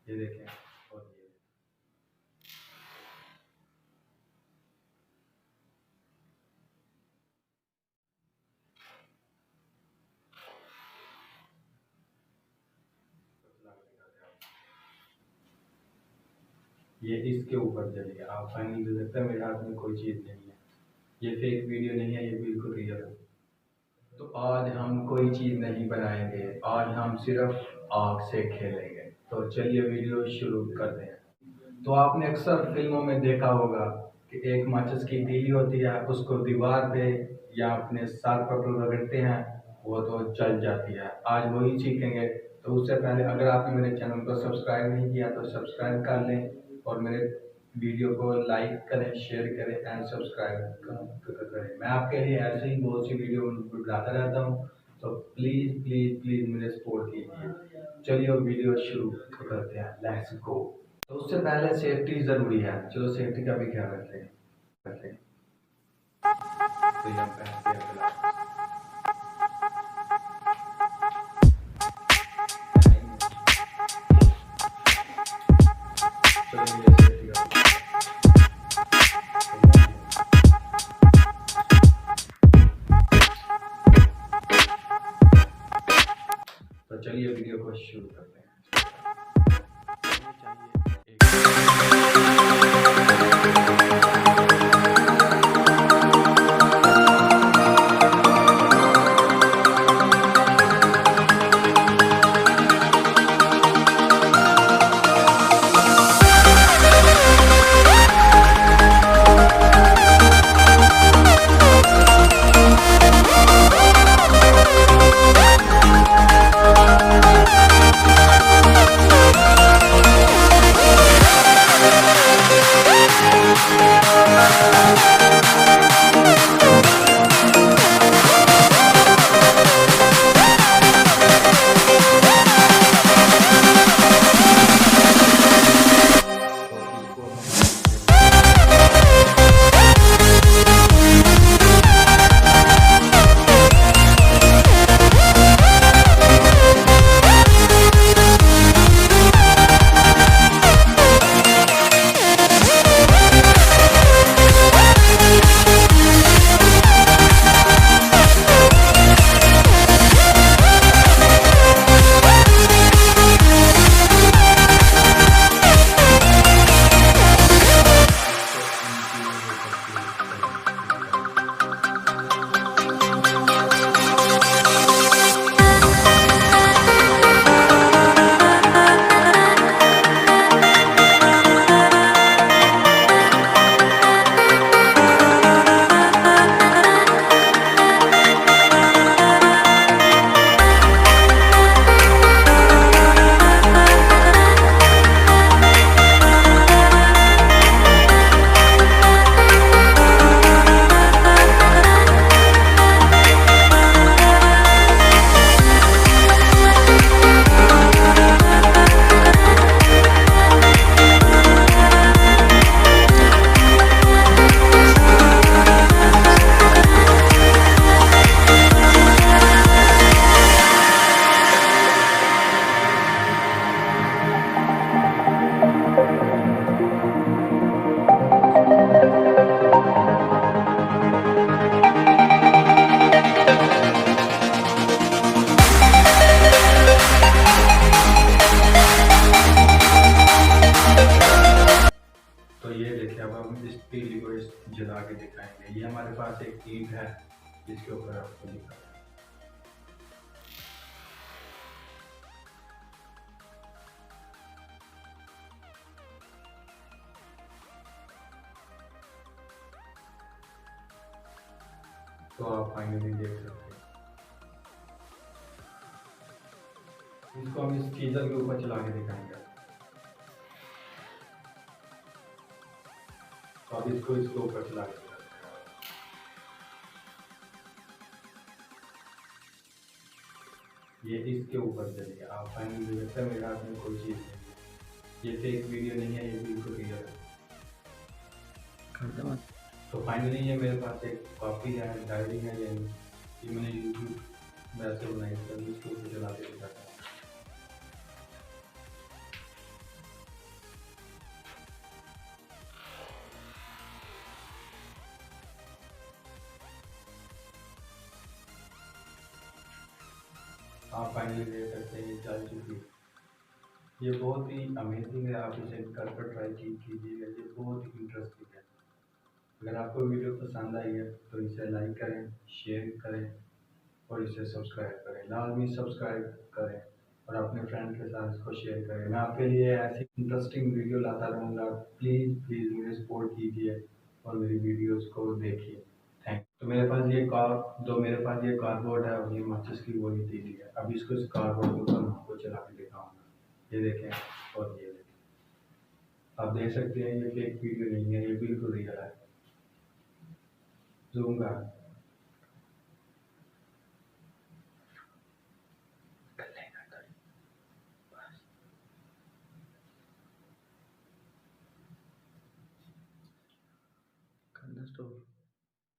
ये देखें। और ये इसके ऊपर चलिए, आप फाइनली देख सकते हैं मेरे हाथ में कोई चीज़ नहीं है, ये फेक वीडियो नहीं है, ये बिल्कुल रियल है। तो आज हम कोई चीज़ नहीं बनाएंगे, आज हम सिर्फ आग से खेलेंगे। तो चलिए वीडियो शुरू करते हैं। तो आपने अक्सर फिल्मों में देखा होगा कि एक माचिस की तीली होती है, उसको दीवार पे या अपने साथ पर रगड़ते हैं, वो तो जल जाती है। आज वही सीखेंगे। तो उससे पहले अगर आपने मेरे चैनल को सब्सक्राइब नहीं किया तो सब्सक्राइब कर लें और मेरे वीडियो को लाइक करें, शेयर करें एंड सब्सक्राइब करें। मैं आपके लिए ऐसे ही बहुत सी वीडियो बनाता रहता हूँ, तो प्लीज़ प्लीज़ प्लीज़ मुझे सपोर्ट कीजिए। चलिए वीडियो शुरू करते हैं, लेट्स गो। तो उससे पहले सेफ्टी ज़रूरी है, चलो सेफ्टी का भी ख्याल रखते हैं। तो ये हम पहनते हैं ग्लव्स। चलो ये सेफ्टी का भी तो चलिए वीडियो को शुरू करते हैं। तो ये देखिए, अब हम इस तीली को इस जला के दिखाएंगे। ये हमारे पास एक ईंट है जिसके ऊपर आपको दिखा। तो आप फाइनली देख सकते हैं, इसको हम इस चीजर के ऊपर चला के दिखाएंगे। तो अब इसको इसके ऊपर चला के दिखाते हैं। ये इसके ऊपर चलिए, आप फाइनली देख सकते हैं मेरे हाथ में कोई चीज़ नहीं है, ये फेक वीडियो नहीं है, ये बिल्कुल रियल है। तो फाइनली ये मेरे पास एक कॉपी है, डायरी है, ये मैंने यूट्यूब में ऐसे बनाई, तो इसके ऊपर चला के दिखाता हूँ। आप फाइनली देख सकते हैं ये चल चुकी है। ये बहुत ही अमेजिंग है, आप इसे घर पर ट्राई कीजिएगा, ये बहुत ही इंटरेस्टिंग है। अगर आपको वीडियो पसंद आई है तो इसे लाइक करें, शेयर करें और इसे सब्सक्राइब करें, लाजमी सब्सक्राइब करें और अपने फ्रेंड के साथ इसको शेयर करें। मैं आपके लिए ऐसी इंटरेस्टिंग वीडियो लाता रहूँगा। प्लीज़ प्लीज़ मुझे सपोर्ट कीजिए और मेरी वीडियोस को देखिए। थैंक। तो मेरे पास ये कार्डबोर्ड है और ये माचिस की गोली दे दी है। अभी इसको इस कार्डबोर्ड के ऊपर मैं आपको चला के दिखाऊंगा। ये देखें और ये देखें, आप देख सकते हैं ये फेक वीडियो नहीं है, ये बिल्कुल रियल है। जूम का करना स्टॉप।